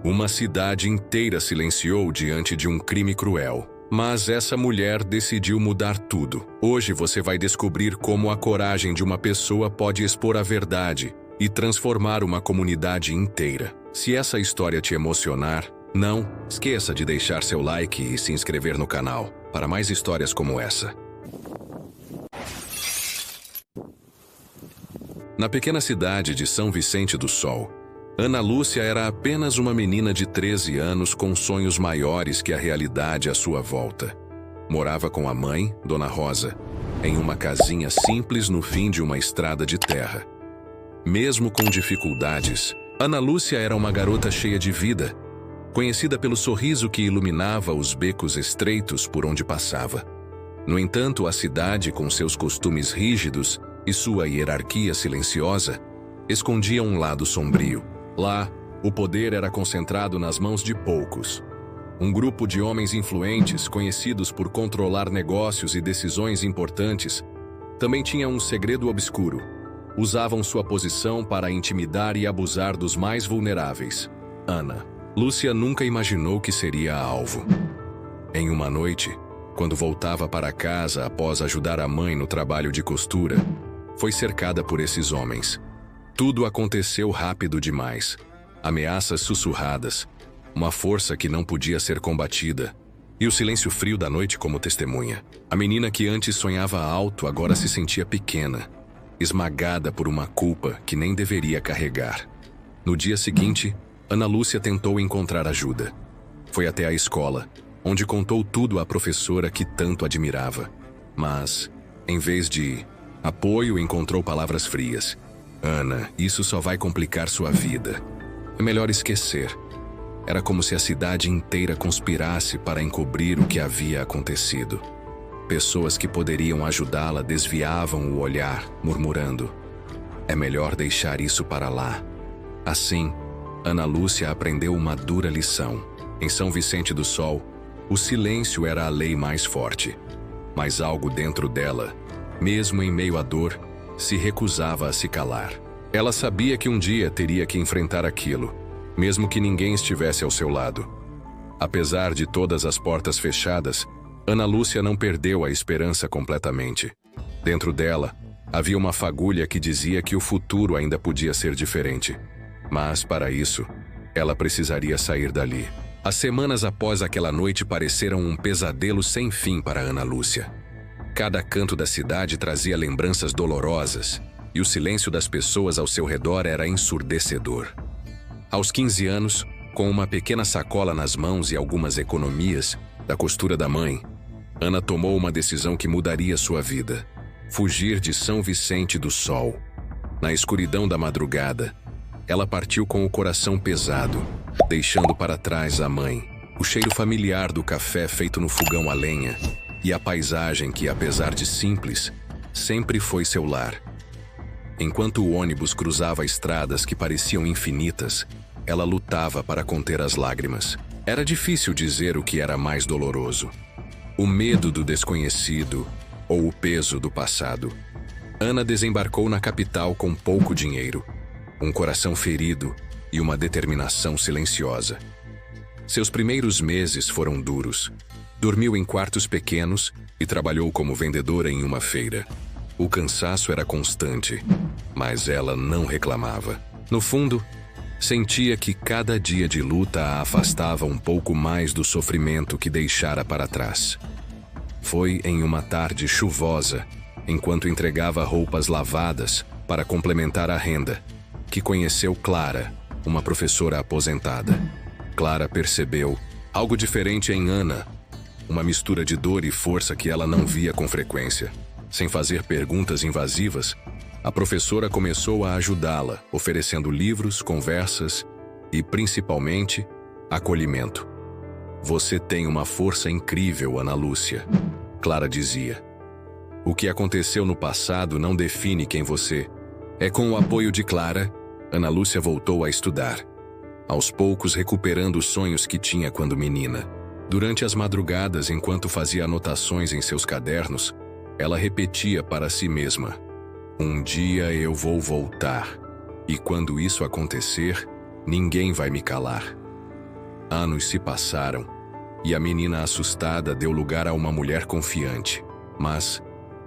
Uma cidade inteira silenciou diante de um crime cruel. Mas essa mulher decidiu mudar tudo. Hoje você vai descobrir como a coragem de uma pessoa pode expor a verdade e transformar uma comunidade inteira. Se essa história te emocionar, não esqueça de deixar seu like e se inscrever no canal para mais histórias como essa. Na pequena cidade de São Vicente do Sol, Ana Lúcia era apenas uma menina de 13 anos com sonhos maiores que a realidade à sua volta. Morava com a mãe, Dona Rosa, em uma casinha simples no fim de uma estrada de terra. Mesmo com dificuldades, Ana Lúcia era uma garota cheia de vida, conhecida pelo sorriso que iluminava os becos estreitos por onde passava. No entanto, a cidade, com seus costumes rígidos e sua hierarquia silenciosa, escondia um lado sombrio. Lá, o poder era concentrado nas mãos de poucos. Um grupo de homens influentes, conhecidos por controlar negócios e decisões importantes, também tinha um segredo obscuro. Usavam sua posição para intimidar e abusar dos mais vulneráveis. Ana Lúcia nunca imaginou que seria alvo. Em uma noite, quando voltava para casa após ajudar a mãe no trabalho de costura, foi cercada por esses homens. Tudo aconteceu rápido demais. Ameaças sussurradas, uma força que não podia ser combatida, e o silêncio frio da noite como testemunha. A menina que antes sonhava alto agora se sentia pequena, esmagada por uma culpa que nem deveria carregar. No dia seguinte, Ana Lúcia tentou encontrar ajuda. Foi até a escola, onde contou tudo à professora que tanto admirava. Mas, em vez de apoio, encontrou palavras frias. Ana, isso só vai complicar sua vida. É melhor esquecer. Era como se a cidade inteira conspirasse para encobrir o que havia acontecido. Pessoas que poderiam ajudá-la desviavam o olhar, murmurando: é melhor deixar isso para lá. Assim, Ana Lúcia aprendeu uma dura lição. Em São Vicente do Sol, o silêncio era a lei mais forte. Mas algo dentro dela, mesmo em meio à dor, se recusava a se calar. Ela sabia que um dia teria que enfrentar aquilo, mesmo que ninguém estivesse ao seu lado. Apesar de todas as portas fechadas, Ana Lúcia não perdeu a esperança completamente. Dentro dela, havia uma fagulha que dizia que o futuro ainda podia ser diferente. Mas, para isso, ela precisaria sair dali. As semanas após aquela noite pareceram um pesadelo sem fim para Ana Lúcia. Cada canto da cidade trazia lembranças dolorosas, e o silêncio das pessoas ao seu redor era ensurdecedor. Aos 15 anos, com uma pequena sacola nas mãos e algumas economias da costura da mãe, Ana tomou uma decisão que mudaria sua vida: fugir de São Vicente do Sol. Na escuridão da madrugada, ela partiu com o coração pesado, deixando para trás a mãe, o cheiro familiar do café feito no fogão a lenha e a paisagem que, apesar de simples, sempre foi seu lar. Enquanto o ônibus cruzava estradas que pareciam infinitas, ela lutava para conter as lágrimas. Era difícil dizer o que era mais doloroso: o medo do desconhecido ou o peso do passado. Ana desembarcou na capital com pouco dinheiro, um coração ferido e uma determinação silenciosa. Seus primeiros meses foram duros. Dormiu em quartos pequenos e trabalhou como vendedora em uma feira. O cansaço era constante, mas ela não reclamava. No fundo, sentia que cada dia de luta a afastava um pouco mais do sofrimento que deixara para trás. Foi em uma tarde chuvosa, enquanto entregava roupas lavadas para complementar a renda, que conheceu Clara, uma professora aposentada. Clara percebeu algo diferente em Ana, uma mistura de dor e força que ela não via com frequência. Sem fazer perguntas invasivas, a professora começou a ajudá-la, oferecendo livros, conversas e, principalmente, acolhimento. Você tem uma força incrível, Ana Lúcia, Clara dizia. O que aconteceu no passado não define quem você é. Com o apoio de Clara, Ana Lúcia voltou a estudar, aos poucos recuperando os sonhos que tinha quando menina. Durante as madrugadas, enquanto fazia anotações em seus cadernos, ela repetia para si mesma: um dia eu vou voltar, e quando isso acontecer, ninguém vai me calar. Anos se passaram, e a menina assustada deu lugar a uma mulher confiante. Mas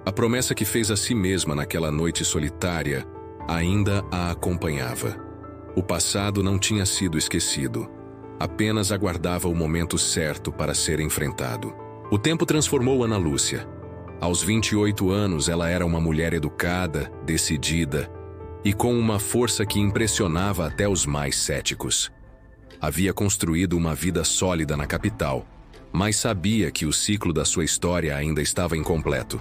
a promessa que fez a si mesma naquela noite solitária ainda a acompanhava. O passado não tinha sido esquecido, apenas aguardava o momento certo para ser enfrentado. O tempo transformou Ana Lúcia. Aos 28 anos, ela era uma mulher educada, decidida e com uma força que impressionava até os mais céticos. Havia construído uma vida sólida na capital, mas sabia que o ciclo da sua história ainda estava incompleto.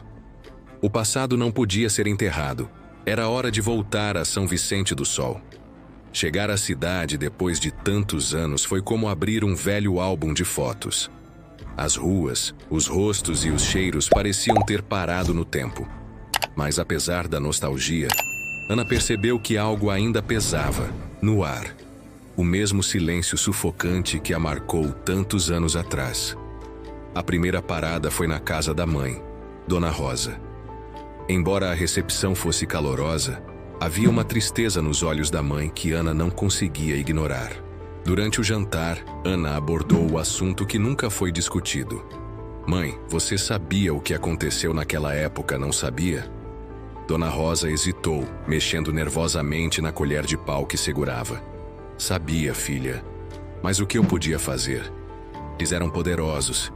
O passado não podia ser enterrado. Era hora de voltar a São Vicente do Sol. Chegar à cidade depois de tantos anos foi como abrir um velho álbum de fotos. As ruas, os rostos e os cheiros pareciam ter parado no tempo. Mas apesar da nostalgia, Ana percebeu que algo ainda pesava no ar. O mesmo silêncio sufocante que a marcou tantos anos atrás. A primeira parada foi na casa da mãe, Dona Rosa. Embora a recepção fosse calorosa, havia uma tristeza nos olhos da mãe que Ana não conseguia ignorar. Durante o jantar, Ana abordou o assunto que nunca foi discutido. Mãe, você sabia o que aconteceu naquela época, não sabia? Dona Rosa hesitou, mexendo nervosamente na colher de pau que segurava. Sabia, filha. Mas o que eu podia fazer? Eles eram poderosos.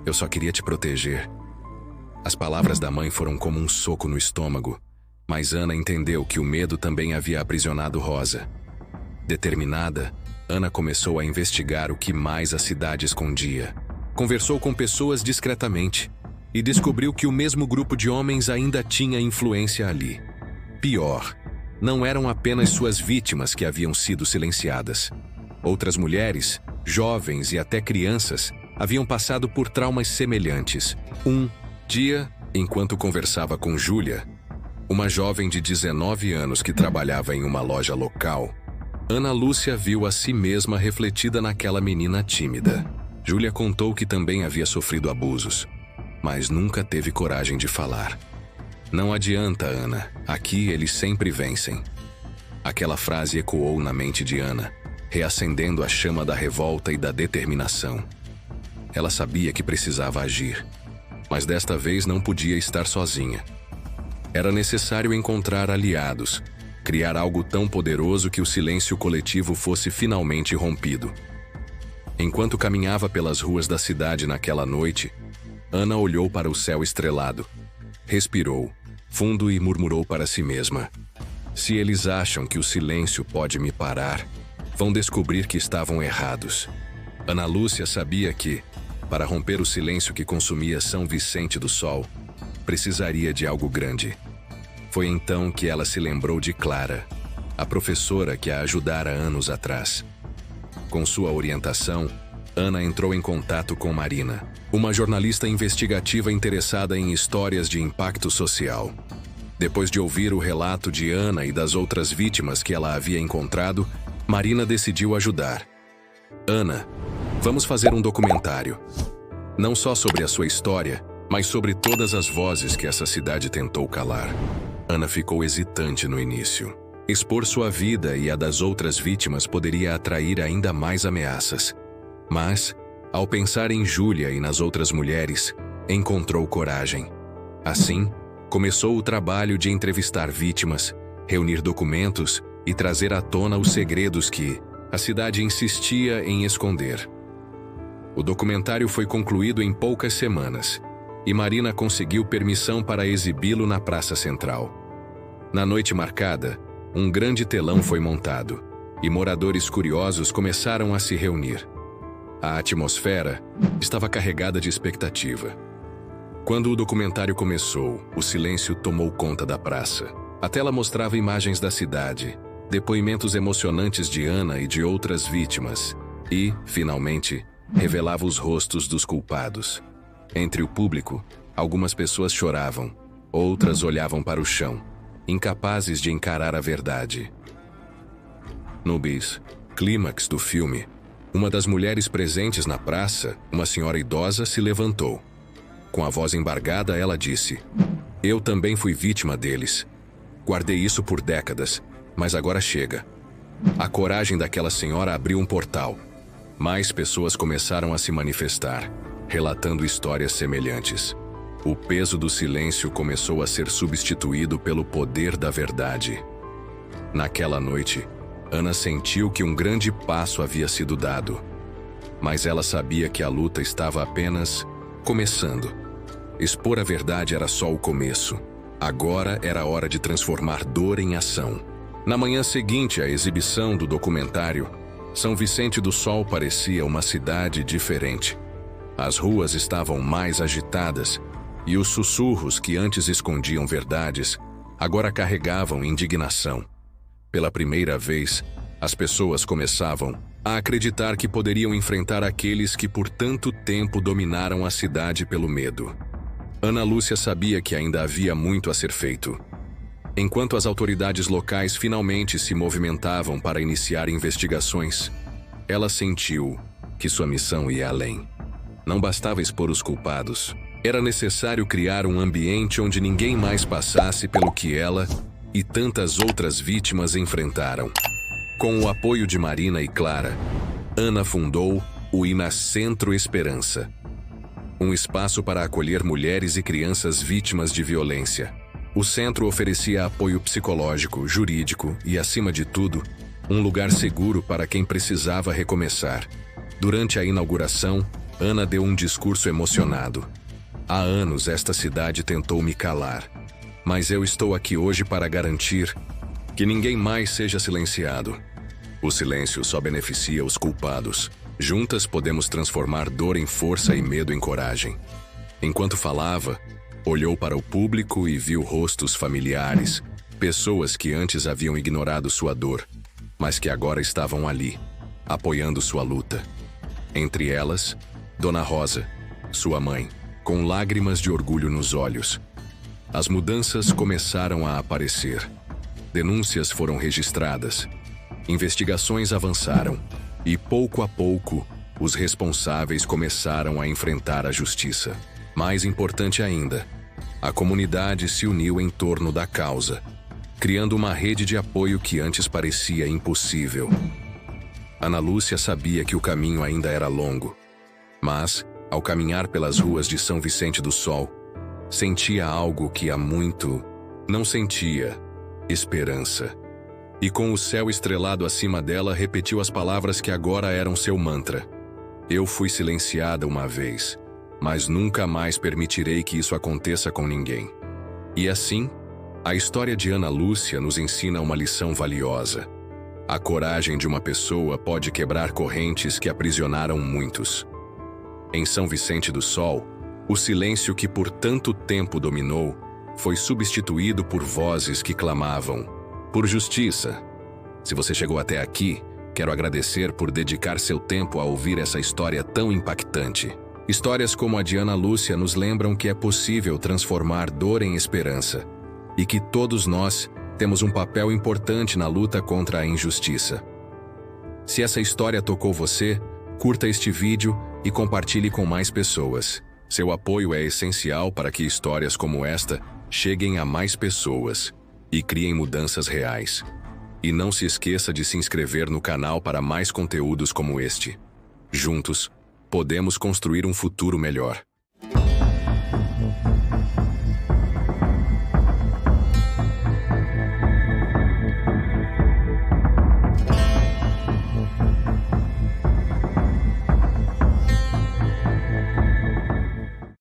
Eu só queria te proteger. As palavras da mãe foram como um soco no estômago, mas Ana entendeu que o medo também havia aprisionado Rosa. Determinada, Ana começou a investigar o que mais a cidade escondia. Conversou com pessoas discretamente e descobriu que o mesmo grupo de homens ainda tinha influência ali. Pior, não eram apenas suas vítimas que haviam sido silenciadas. Outras mulheres, jovens e até crianças, haviam passado por traumas semelhantes. Um dia, enquanto conversava com Júlia, uma jovem de 19 anos que trabalhava em uma loja local, Ana Lúcia viu a si mesma refletida naquela menina tímida. Júlia contou que também havia sofrido abusos, mas nunca teve coragem de falar. Não adianta, Ana. Aqui eles sempre vencem. Aquela frase ecoou na mente de Ana, reacendendo a chama da revolta e da determinação. Ela sabia que precisava agir, mas desta vez não podia estar sozinha. Era necessário encontrar aliados, criar algo tão poderoso que o silêncio coletivo fosse finalmente rompido. Enquanto caminhava pelas ruas da cidade naquela noite, Ana olhou para o céu estrelado, respirou fundo e murmurou para si mesma: se eles acham que o silêncio pode me parar, vão descobrir que estavam errados. Ana Lúcia sabia que, para romper o silêncio que consumia São Vicente do Sol, precisaria de algo grande. Foi então que ela se lembrou de Clara, a professora que a ajudara anos atrás. Com sua orientação, Ana entrou em contato com Marina, uma jornalista investigativa interessada em histórias de impacto social. Depois de ouvir o relato de Ana e das outras vítimas que ela havia encontrado, Marina decidiu ajudar. Ana, vamos fazer um documentário. Não só sobre a sua história, mas sobre todas as vozes que essa cidade tentou calar. Ana ficou hesitante no início. Expor sua vida e a das outras vítimas poderia atrair ainda mais ameaças. Mas, ao pensar em Júlia e nas outras mulheres, encontrou coragem. Assim, começou o trabalho de entrevistar vítimas, reunir documentos e trazer à tona os segredos que a cidade insistia em esconder. O documentário foi concluído em poucas semanas, e Marina conseguiu permissão para exibi-lo na Praça Central. Na noite marcada, um grande telão foi montado, e moradores curiosos começaram a se reunir. A atmosfera estava carregada de expectativa. Quando o documentário começou, o silêncio tomou conta da praça. A tela mostrava imagens da cidade, depoimentos emocionantes de Ana e de outras vítimas, e, finalmente, revelava os rostos dos culpados. Entre o público, algumas pessoas choravam, outras olhavam para o chão, incapazes de encarar a verdade. No bis, clímax do filme, uma das mulheres presentes na praça, uma senhora idosa, se levantou. Com a voz embargada, ela disse: eu também fui vítima deles. Guardei isso por décadas, mas agora chega. A coragem daquela senhora abriu um portal. Mais pessoas começaram a se manifestar, relatando histórias semelhantes. O peso do silêncio começou a ser substituído pelo poder da verdade. Naquela noite, Ana sentiu que um grande passo havia sido dado. Mas ela sabia que a luta estava apenas começando. Expor a verdade era só o começo. Agora era hora de transformar dor em ação. Na manhã seguinte à exibição do documentário, São Vicente do Sol parecia uma cidade diferente. As ruas estavam mais agitadas e os sussurros que antes escondiam verdades agora carregavam indignação. Pela primeira vez, as pessoas começavam a acreditar que poderiam enfrentar aqueles que por tanto tempo dominaram a cidade pelo medo. Ana Lúcia sabia que ainda havia muito a ser feito. Enquanto as autoridades locais finalmente se movimentavam para iniciar investigações, ela sentiu que sua missão ia além. Não bastava expor os culpados. Era necessário criar um ambiente onde ninguém mais passasse pelo que ela e tantas outras vítimas enfrentaram. Com o apoio de Marina e Clara, Ana fundou o INA Centro Esperança, um espaço para acolher mulheres e crianças vítimas de violência. O centro oferecia apoio psicológico, jurídico e, acima de tudo, um lugar seguro para quem precisava recomeçar. Durante a inauguração, Ana deu um discurso emocionado. Há anos esta cidade tentou me calar, mas eu estou aqui hoje para garantir que ninguém mais seja silenciado. O silêncio só beneficia os culpados. Juntas podemos transformar dor em força e medo em coragem. Enquanto falava, olhou para o público e viu rostos familiares, pessoas que antes haviam ignorado sua dor, mas que agora estavam ali, apoiando sua luta. Entre elas, Dona Rosa, sua mãe, com lágrimas de orgulho nos olhos. As mudanças começaram a aparecer. Denúncias foram registradas. Investigações avançaram. E pouco a pouco, os responsáveis começaram a enfrentar a justiça. Mais importante ainda, a comunidade se uniu em torno da causa, criando uma rede de apoio que antes parecia impossível. Ana Lúcia sabia que o caminho ainda era longo, mas, ao caminhar pelas ruas de São Vicente do Sol, sentia algo que há muito não sentia: esperança. E com o céu estrelado acima dela, repetiu as palavras que agora eram seu mantra. Eu fui silenciada uma vez, mas nunca mais permitirei que isso aconteça com ninguém. E assim, a história de Ana Lúcia nos ensina uma lição valiosa. A coragem de uma pessoa pode quebrar correntes que aprisionaram muitos. Em São Vicente do Sol, o silêncio que por tanto tempo dominou foi substituído por vozes que clamavam por justiça. Se você chegou até aqui, quero agradecer por dedicar seu tempo a ouvir essa história tão impactante. Histórias como a de Ana Lúcia nos lembram que é possível transformar dor em esperança e que todos nós temos um papel importante na luta contra a injustiça. Se essa história tocou você, curta este vídeo e compartilhe com mais pessoas. Seu apoio é essencial para que histórias como esta cheguem a mais pessoas e criem mudanças reais. E não se esqueça de se inscrever no canal para mais conteúdos como este. Juntos, podemos construir um futuro melhor.